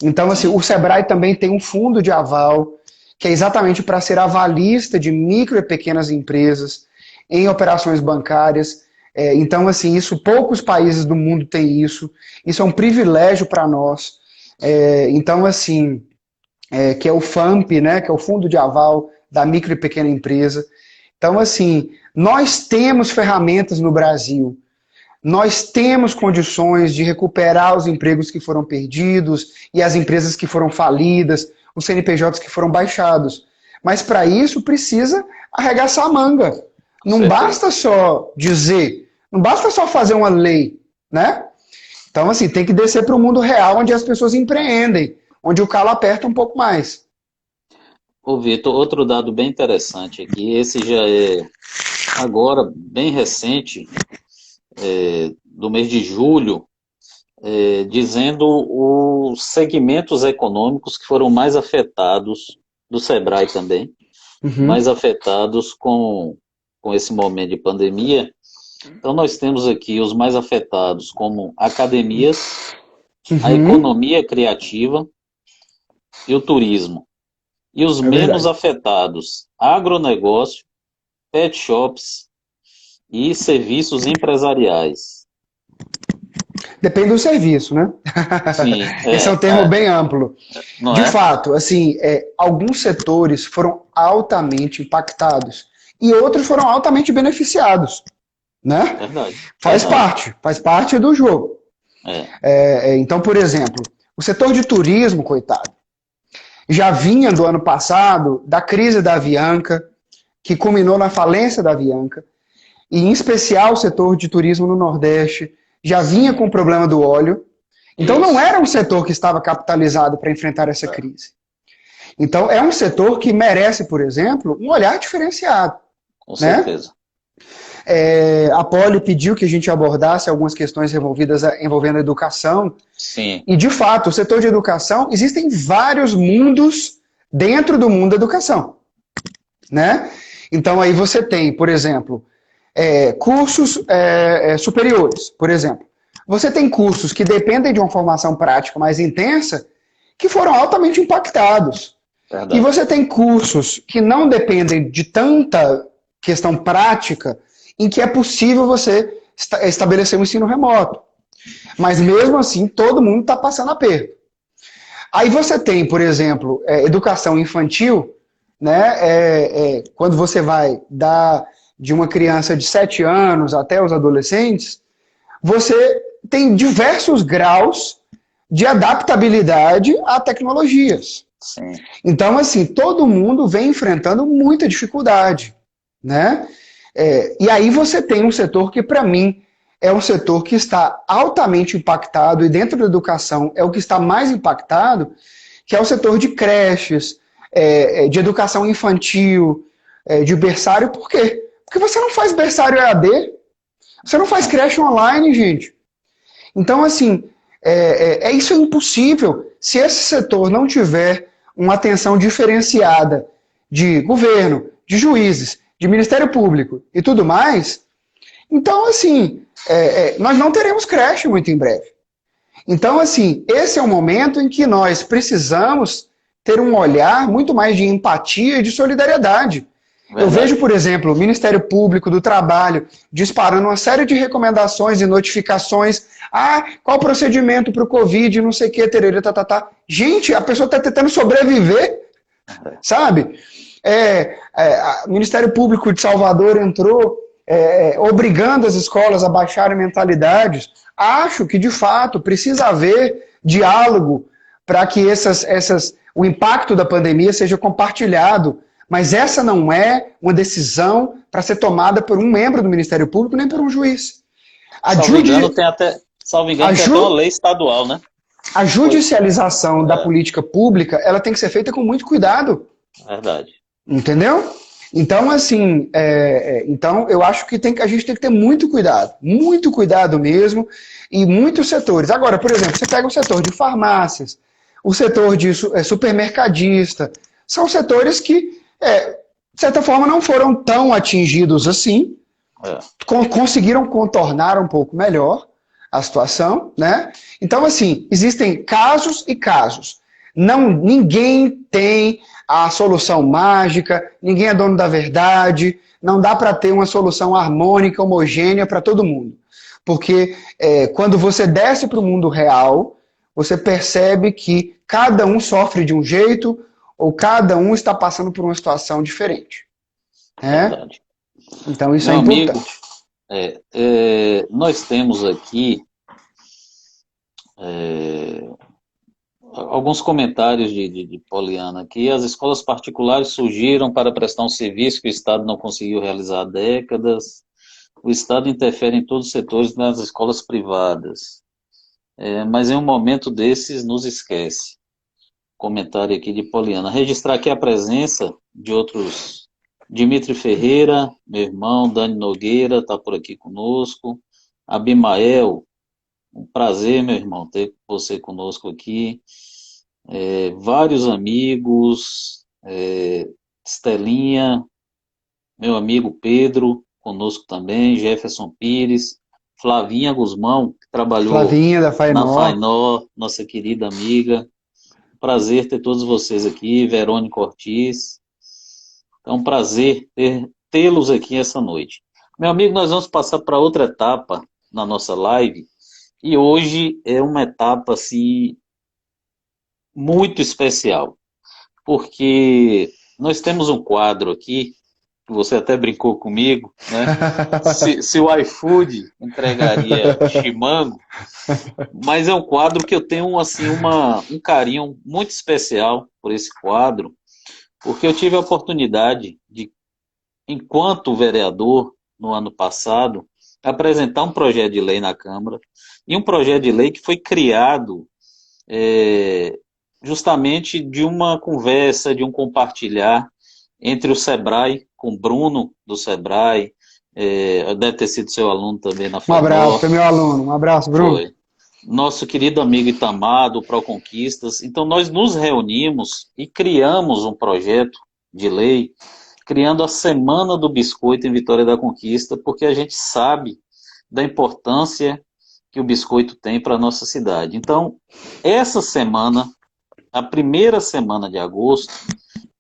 Então, assim, o sim, Sebrae também tem um fundo de aval, que é exatamente para ser avalista de micro e pequenas empresas em operações bancárias. Então, assim, isso poucos países do mundo têm isso. Isso é um privilégio para nós. Então, assim, que é o FAMP, né, que é o Fundo de Aval da Micro e Pequena Empresa, Então, assim, nós temos ferramentas no Brasil, nós temos condições de recuperar os empregos que foram perdidos e as empresas que foram falidas, os CNPJs que foram baixados. Mas para isso precisa arregaçar a manga. Não basta só dizer, não basta só fazer uma lei, né? Então, assim, tem que descer para o mundo real, onde as pessoas empreendem, onde o calo aperta um pouco mais. Ô, Vitor, outro dado bem interessante aqui, esse já é agora bem recente, do mês de julho, dizendo os segmentos econômicos que foram mais afetados, do Sebrae também, mais afetados com esse momento de pandemia. Então, nós temos aqui os mais afetados como academias, a economia criativa e o turismo. E os menos afetados, agronegócio, pet shops e serviços empresariais. Depende do serviço, né? Sim, Esse é um termo bem amplo. De fato, assim, alguns setores foram altamente impactados e outros foram altamente beneficiados, né? Verdade. Faz parte do jogo. Então, por exemplo, o setor de turismo, coitado, já vinha do ano passado da crise da Avianca, que culminou na falência da Avianca, e em especial o setor de turismo no Nordeste já vinha com o problema do óleo. Então não era um setor que estava capitalizado para enfrentar essa crise. Então é um setor que merece, por exemplo, um olhar diferenciado. Com certeza. A Poli pediu que a gente abordasse algumas questões envolvendo a educação. Sim. E, de fato, o setor de educação, existem vários mundos dentro do mundo da educação, né? Então, aí você tem, por exemplo, cursos superiores, por exemplo. Você tem cursos que dependem de uma formação prática mais intensa, que foram altamente impactados. Verdade. E você tem cursos que não dependem de tanta questão prática, em que é possível você estabelecer um ensino remoto. Mas mesmo assim, todo mundo está passando aperto. Aí você tem, por exemplo, educação infantil, né? Quando você vai dar de uma criança de 7 anos até os adolescentes, você tem diversos graus de adaptabilidade a tecnologias. Sim. Então, assim, todo mundo vem enfrentando muita dificuldade, né? E aí você tem um setor que, para mim, é um setor que está altamente impactado, e dentro da educação é o que está mais impactado, que é o setor de creches, de educação infantil, de berçário. Por quê? Porque você não faz berçário EAD, você não faz creche online, gente. Então, assim, isso é impossível se esse setor não tiver uma atenção diferenciada de governo, de juízes, de Ministério Público e tudo mais. Então, assim, nós não teremos creche muito em breve. Então, assim, esse é um momento em que nós precisamos ter um olhar muito mais de empatia e de solidariedade. Verdade. Eu vejo, por exemplo, o Ministério Público do Trabalho disparando uma série de recomendações e notificações. Qual o procedimento para o Covid, não sei o que, tererê, Gente, a pessoa está tentando sobreviver, sabe? O Ministério Público de Salvador entrou obrigando as escolas a baixarem mentalidades. Acho que, de fato, precisa haver diálogo para que o impacto da pandemia seja compartilhado. Mas essa não é uma decisão para ser tomada por um membro do Ministério Público, nem por um juiz. Salvo engano, tem até uma lei estadual, né? A judicialização da política pública, ela tem que ser feita com muito cuidado. Verdade. Entendeu? Então, assim, então eu acho que a gente tem que ter muito cuidado mesmo, e muitos setores. Agora, por exemplo, você pega o setor de farmácias, o setor de supermercadista, são setores que, de certa forma, não foram tão atingidos assim, conseguiram contornar um pouco melhor a situação, né? Então, assim, existem casos e casos. Ninguém tem a solução mágica, ninguém é dono da verdade, não dá para ter uma solução harmônica, homogênea para todo mundo. Porque quando você desce para o mundo real, você percebe que cada um sofre de um jeito, ou cada um está passando por uma situação diferente. Verdade. Então isso é Meu amigo, importante. nós temos aqui é, alguns comentários de Poliana aqui. As escolas particulares surgiram para prestar um serviço que o Estado não conseguiu realizar há décadas. O Estado interfere em todos os setores nas escolas privadas. Mas em um momento desses nos esquece. Comentário aqui de Poliana. Registrar aqui a presença de outros. Dimitri Ferreira, meu irmão, Dani Nogueira, está por aqui conosco. Abimael, um prazer, meu irmão, ter você conosco aqui. Vários amigos, Estelinha, meu amigo Pedro, conosco também, Jefferson Pires, Flavinha Guzmão, que trabalhou Flavinha da na Fainó. Fainó, nossa querida amiga. Prazer ter todos vocês aqui, Verônica Ortiz. É um prazer tê-los aqui essa noite. Meu amigo, nós vamos passar para outra etapa na nossa live, e hoje é uma etapa assim, muito especial, porque nós temos um quadro aqui, que você até brincou comigo, né? Se o iFood entregaria chimango, mas é um quadro que eu tenho assim, um carinho muito especial por esse quadro, porque eu tive a oportunidade de, enquanto vereador, no ano passado, apresentar um projeto de lei na Câmara, e um projeto de lei que foi criado é, justamente de uma conversa, de um compartilhar entre o Sebrae, com o Bruno do Sebrae, deve ter sido seu aluno também na Um abraço, Fainó, foi meu aluno. Um abraço, Bruno. foi. Nosso querido amigo Itamar, do Proconquistas. Então, nós nos reunimos e criamos um projeto de lei, criando a Semana do Biscoito em Vitória da Conquista, porque a gente sabe da importância que o biscoito tem para a nossa cidade. Então, essa semana, a primeira semana de agosto,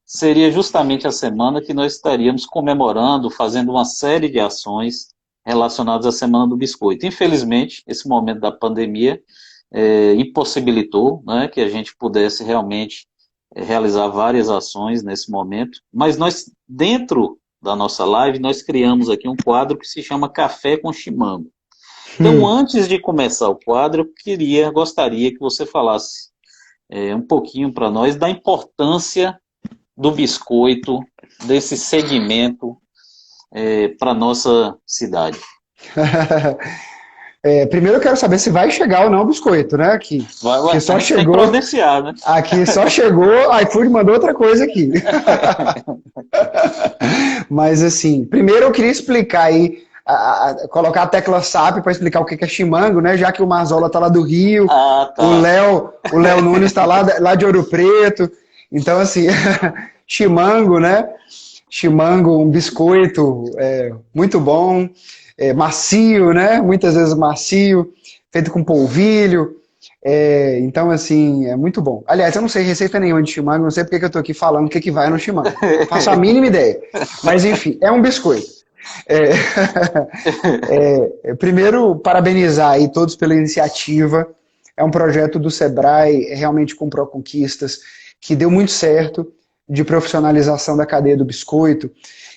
seria justamente a semana que nós estaríamos comemorando, fazendo uma série de ações relacionadas à Semana do Biscoito. Infelizmente, esse momento da pandemia impossibilitou, né, que a gente pudesse realmente realizar várias ações nesse momento, mas nós, dentro da nossa live, nós criamos aqui um quadro que se chama Café com Chimango. Então, Hum. antes de começar o quadro, gostaria que você falasse um pouquinho para nós da importância do biscoito, desse segmento para a nossa cidade. Primeiro eu quero saber se vai chegar ou não o biscoito, né? Aqui. Que A só gente tem que chegou. providenciar, né? Aqui só chegou, iFood mandou outra coisa aqui. Mas assim, primeiro eu queria explicar aí, colocar a tecla SAP para explicar o que é chimango, né? Já que o Marzola tá lá do Rio, Ah, o tá. Léo Nunes está lá de Ouro Preto. Então, assim, chimango, né? Chimango, um biscoito muito bom, macio, né? Muitas vezes macio, feito com polvilho. Então, assim, é muito bom. Aliás, eu não sei receita nenhuma de chimango, não sei porque que eu tô aqui falando o que vai no chimango. Faço a mínima ideia. Mas, enfim, é um biscoito. É, primeiro, parabenizar aí todos pela iniciativa. É um projeto do Sebrae, realmente com Proconquistas, que deu muito certo, de profissionalização da cadeia do biscoito.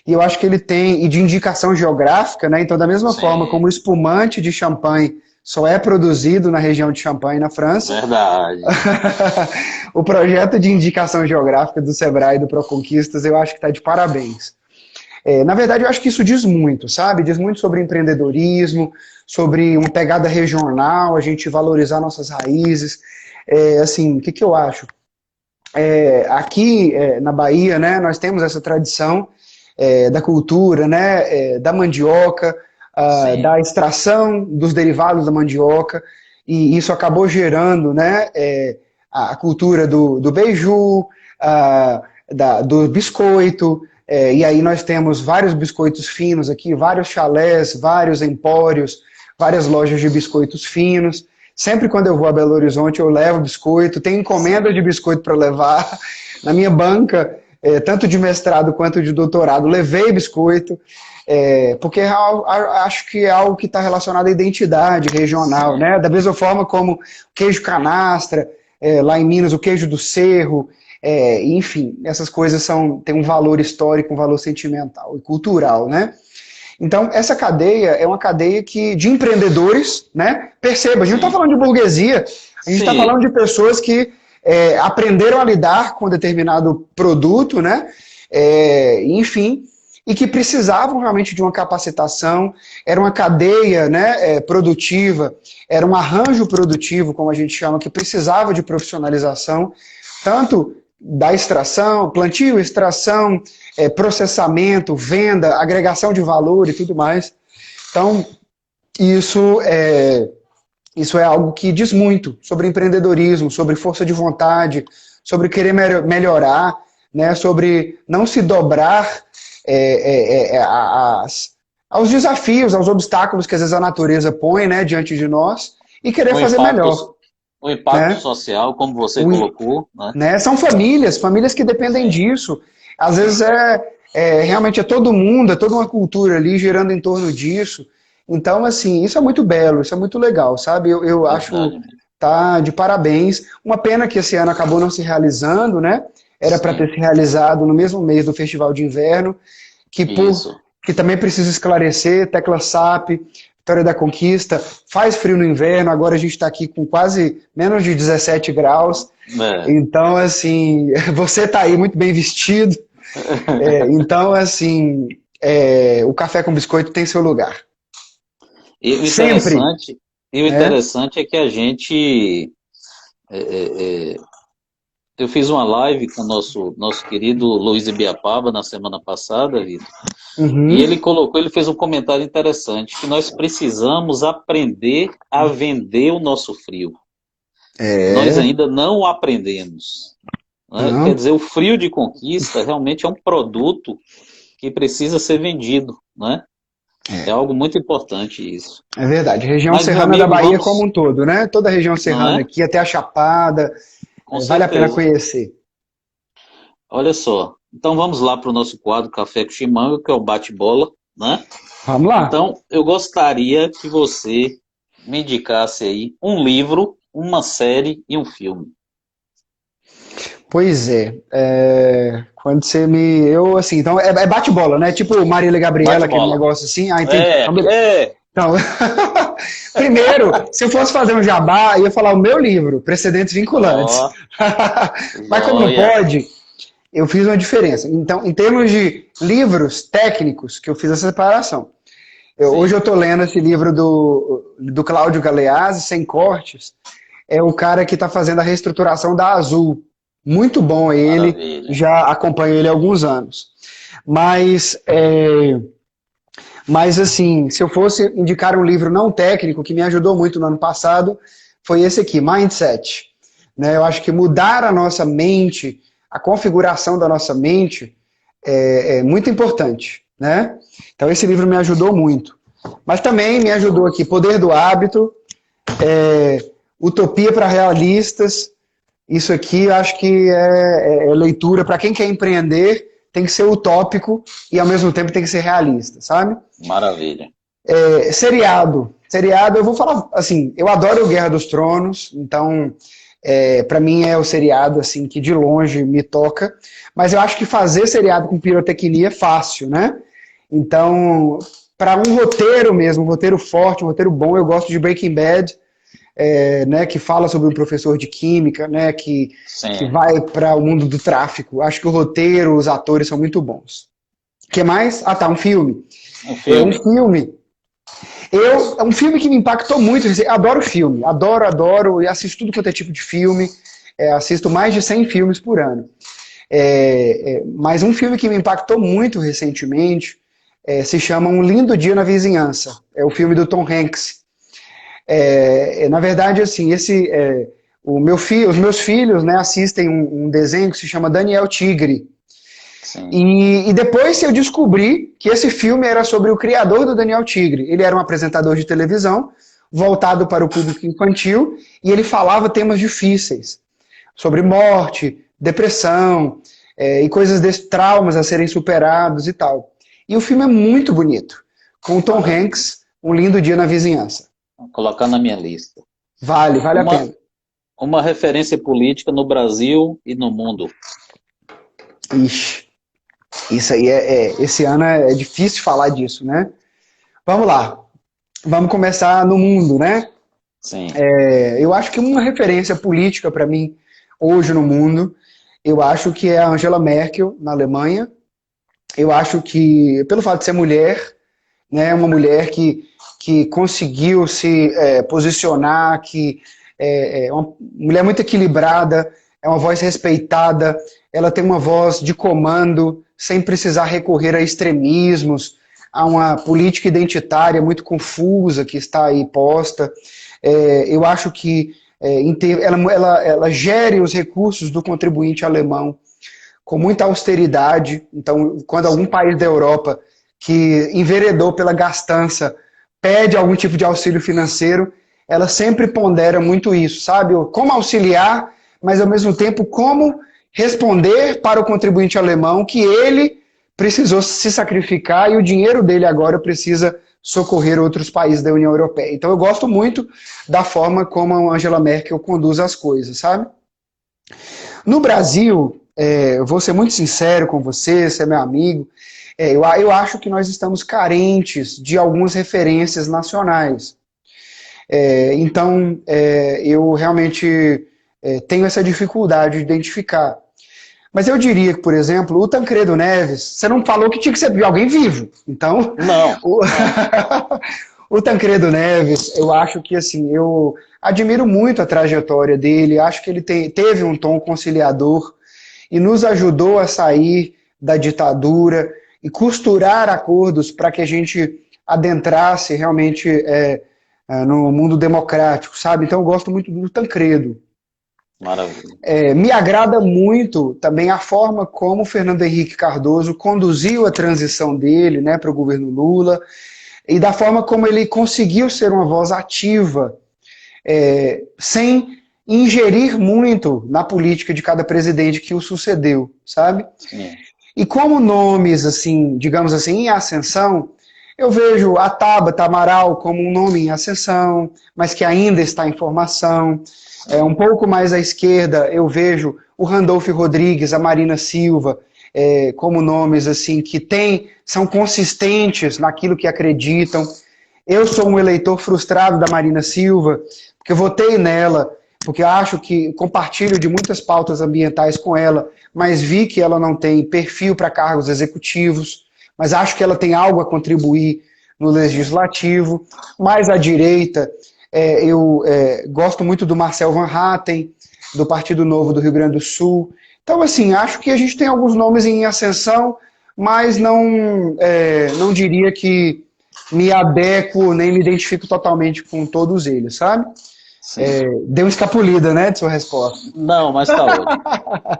E eu acho que ele tem, e de indicação geográfica, né? Então, da mesma forma Sim, como o espumante de champanhe só é produzido na região de Champagne, na França, verdade. o projeto de indicação geográfica do Sebrae e do Proconquistas, eu acho que está de parabéns. Na verdade, eu acho que isso diz muito, sabe? Diz muito sobre empreendedorismo, sobre uma pegada regional, a gente valorizar nossas raízes. Assim, o que eu acho? Aqui na Bahia, né, nós temos essa tradição da cultura, né, da mandioca, da Sim, extração dos derivados da mandioca, e isso acabou gerando, né, a cultura do beiju, do biscoito, e aí nós temos vários biscoitos finos aqui, vários chalés, vários empórios, várias lojas de biscoitos finos. Sempre quando eu vou a Belo Horizonte eu levo biscoito, tem encomenda de sim. biscoito para levar. Na minha banca, tanto de mestrado quanto de doutorado, levei biscoito, porque acho que é algo que está relacionado à identidade regional, Sim. né? Da mesma forma como queijo canastra, lá em Minas, o queijo do Cerro, enfim, essas coisas têm um valor histórico, um valor sentimental e cultural, né? Então, essa cadeia é uma cadeia de empreendedores, né? Perceba, a gente não está Sim. falando de burguesia, a gente está Sim. falando de pessoas que aprenderam a lidar com determinado produto, né? Enfim, e que precisavam realmente de uma capacitação, era uma cadeia, né, produtiva, era um arranjo produtivo, como a gente chama, que precisava de profissionalização, tanto da extração, plantio, extração, processamento, venda, agregação de valor e tudo mais. Então, isso é algo que diz muito sobre empreendedorismo, sobre força de vontade, sobre querer melhorar, né, sobre não se dobrar aos desafios, aos obstáculos que às vezes a natureza põe, né, diante de nós e querer O fazer impacto, melhor, o impacto né? social, como você O, colocou, né? né? São famílias que dependem Sim, disso. Às vezes sim. realmente é todo mundo, é toda uma cultura ali girando em torno disso. Então, assim, isso é muito belo, isso é muito legal, sabe? Eu acho Verdade mesmo. tá de parabéns. Uma pena que esse ano acabou não se realizando, né? Era para ter Sim, se realizado no mesmo mês do Festival de Inverno, isso. que também preciso esclarecer, Tecla SAP, Vitória da Conquista, faz frio no inverno, agora a gente está aqui com quase menos de 17 graus, É. então, assim, você está aí muito bem vestido. Então, assim, o café com biscoito tem seu lugar. E o Sempre, interessante, e o né? interessante é que a gente. é, é, é, eu fiz uma live com o nosso querido Luiz Ibiapaba na semana passada, Vitor, e Uhum. ele colocou, ele fez um comentário interessante, que nós precisamos aprender a vender o nosso frio. Nós É, ainda não aprendemos. Né? Quer não, dizer, o frio de conquista realmente é um produto que precisa ser vendido, né? É algo muito importante isso. é verdade. Região Mas, meu serrana da amigo, Bahia como vamos, um todo, né? Toda a região não serrana é? aqui, até a Chapada, Com vale a pena certeza. conhecer. Olha só. Então vamos lá para o nosso quadro Café com Chimango, que é o bate-bola, né? Vamos lá. Então, eu gostaria que você me indicasse aí um livro, uma série e um filme. Pois quando você me. Eu, assim, então é bate-bola, né? Tipo Marília Gabriela, aquele Bate-bola. negócio assim. Ah, entendi. É, é. Então, primeiro, se eu fosse fazer um jabá, eu ia falar o meu livro, Precedentes Vinculantes. Ó, Mas como não joia. pode, eu fiz uma diferença. Então, em termos de livros técnicos, que eu fiz essa separação. Hoje eu Sim, estou lendo esse livro do Cláudio Galeazzi, Sem Cortes. É o cara que está fazendo a reestruturação da Azul. Muito bom ele, maravilha. já acompanho ele há alguns anos. Mas, mas assim, se eu fosse indicar um livro não técnico que me ajudou muito no ano passado, foi esse aqui, Mindset. Né? Eu acho que mudar a nossa mente, a configuração da nossa mente, é muito importante. Né? Então esse livro me ajudou muito. Mas também me ajudou aqui Poder do Hábito, Utopia para Realistas. Isso aqui eu acho que é leitura para quem quer empreender, tem que ser utópico e ao mesmo tempo tem que ser realista, sabe? Maravilha. Seriado, eu vou falar assim, eu adoro o Guerra dos Tronos, então para mim é o seriado assim que de longe me toca, mas eu acho que fazer seriado com pirotecnia é fácil, né? Então, para um roteiro mesmo, um roteiro forte, um roteiro bom, eu gosto de Breaking Bad, né, que fala sobre um professor de química, né, que Sim, vai para o mundo do tráfico. Acho que o roteiro, os atores são muito bons. O que mais? Ah, tá, um filme. um Um filme. filme. É um filme que me impactou muito. Eu adoro filme, adoro, e assisto tudo quanto é tipo de filme. Assisto mais de 100 filmes por ano. Mas um filme que me impactou muito recentemente se chama Um Lindo Dia na Vizinhança. É o filme do Tom Hanks. Na verdade, assim, os meus filhos, né, assistem um desenho que se chama Daniel Tigre. Sim, E depois eu descobri que esse filme era sobre o criador do Daniel Tigre. Ele era um apresentador de televisão voltado para o público infantil e ele falava temas difíceis sobre morte, depressão e coisas desses traumas a serem superados e tal. E o filme é muito bonito, com o Tom maravilha. Hanks, Um Lindo Dia na Vizinhança. Vou colocar na minha lista. Vale a Uma, pena. uma referência política no Brasil e no mundo. Ixi, isso aí esse ano é difícil falar disso, né? Vamos lá. Vamos começar no mundo, né? Sim. Eu acho que uma referência política para mim hoje no mundo, eu acho que é a Angela Merkel na Alemanha. Eu acho que, pelo fato de ser mulher, né, uma mulher que conseguiu se posicionar, que é uma mulher muito equilibrada, é uma voz respeitada, ela tem uma voz de comando, sem precisar recorrer a extremismos, a uma política identitária muito confusa que está aí posta. Eu acho que ela gere os recursos do contribuinte alemão com muita austeridade. Então, quando algum país da Europa que enveredou pela gastança pede algum tipo de auxílio financeiro, ela sempre pondera muito isso, sabe? Como auxiliar, mas ao mesmo tempo como responder para o contribuinte alemão que ele precisou se sacrificar e o dinheiro dele agora precisa socorrer outros países da União Europeia. Então eu gosto muito da forma como a Angela Merkel conduz as coisas, sabe? No Brasil, eu vou ser muito sincero com você é meu amigo, eu acho que nós estamos carentes de algumas referências nacionais. Então, eu realmente tenho essa dificuldade de identificar. Mas eu diria que, por exemplo, o Tancredo Neves, você não falou que tinha que ser alguém vivo. Então, Não, o, o Tancredo Neves, eu acho que, assim, eu admiro muito a trajetória dele, acho que ele teve um tom conciliador e nos ajudou a sair da ditadura e costurar acordos para que a gente adentrasse realmente no mundo democrático, sabe? Então eu gosto muito do Tancredo. maravilha. Me agrada muito também a forma como o Fernando Henrique Cardoso conduziu a transição dele, né, para o governo Lula, e da forma como ele conseguiu ser uma voz ativa, sem ingerir muito na política de cada presidente que o sucedeu, sabe? Sim. E como nomes, assim, digamos assim, em ascensão, eu vejo a Tabata Amaral como um nome em ascensão, mas que ainda está em formação. Um pouco mais à esquerda, eu vejo o Randolph Rodrigues, a Marina Silva, como nomes assim que são consistentes naquilo que acreditam. Eu sou um eleitor frustrado da Marina Silva, porque eu votei nela, porque acho que compartilho de muitas pautas ambientais com ela, mas vi que ela não tem perfil para cargos executivos, mas acho que ela tem algo a contribuir no legislativo. Mais à direita, eu gosto muito do Marcel Van Hatten, do Partido Novo do Rio Grande do Sul. Então, assim, acho que a gente tem alguns nomes em ascensão, mas não diria que me adequo nem me identifico totalmente com todos eles, sabe? Sim. Deu uma escapulida, né, de sua resposta. Não, mas tá ótimo.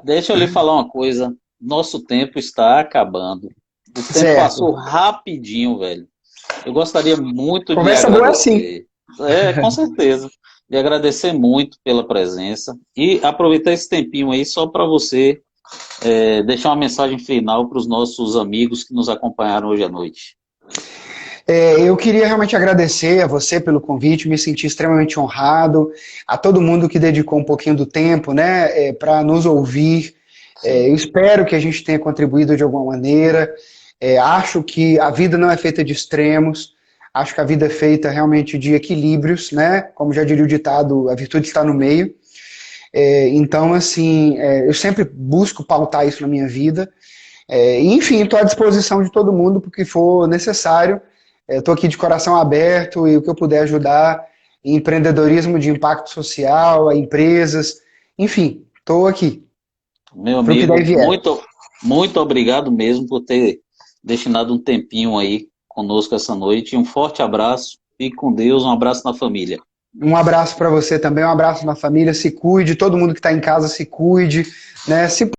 Deixa eu lhe falar uma coisa. Nosso tempo está acabando. O tempo Certo. passou rapidinho, velho. Eu gostaria muito de lhe Conversa boa é assim. agradecer. Com certeza. De agradecer muito pela presença e aproveitar esse tempinho aí só para você deixar uma mensagem final para os nossos amigos que nos acompanharam hoje à noite. Eu queria realmente agradecer a você pelo convite, me senti extremamente honrado, a todo mundo que dedicou um pouquinho do tempo, né, para nos ouvir. Eu espero que a gente tenha contribuído de alguma maneira. Acho que a vida não é feita de extremos, acho que a vida é feita realmente de equilíbrios, né? Como já diria o ditado, a virtude está no meio. Então, assim, eu sempre busco pautar isso na minha vida. Enfim, estou à disposição de todo mundo porque for necessário. Estou aqui de coração aberto e o que eu puder ajudar em empreendedorismo de impacto social, a empresas, enfim, estou aqui. Meu Para o que amigo, daí vier. muito obrigado mesmo por ter destinado um tempinho aí conosco essa noite. Um forte abraço, fique com Deus, um abraço na família. Um abraço para você também, um abraço na família, se cuide, todo mundo que está em casa se cuide, né? Se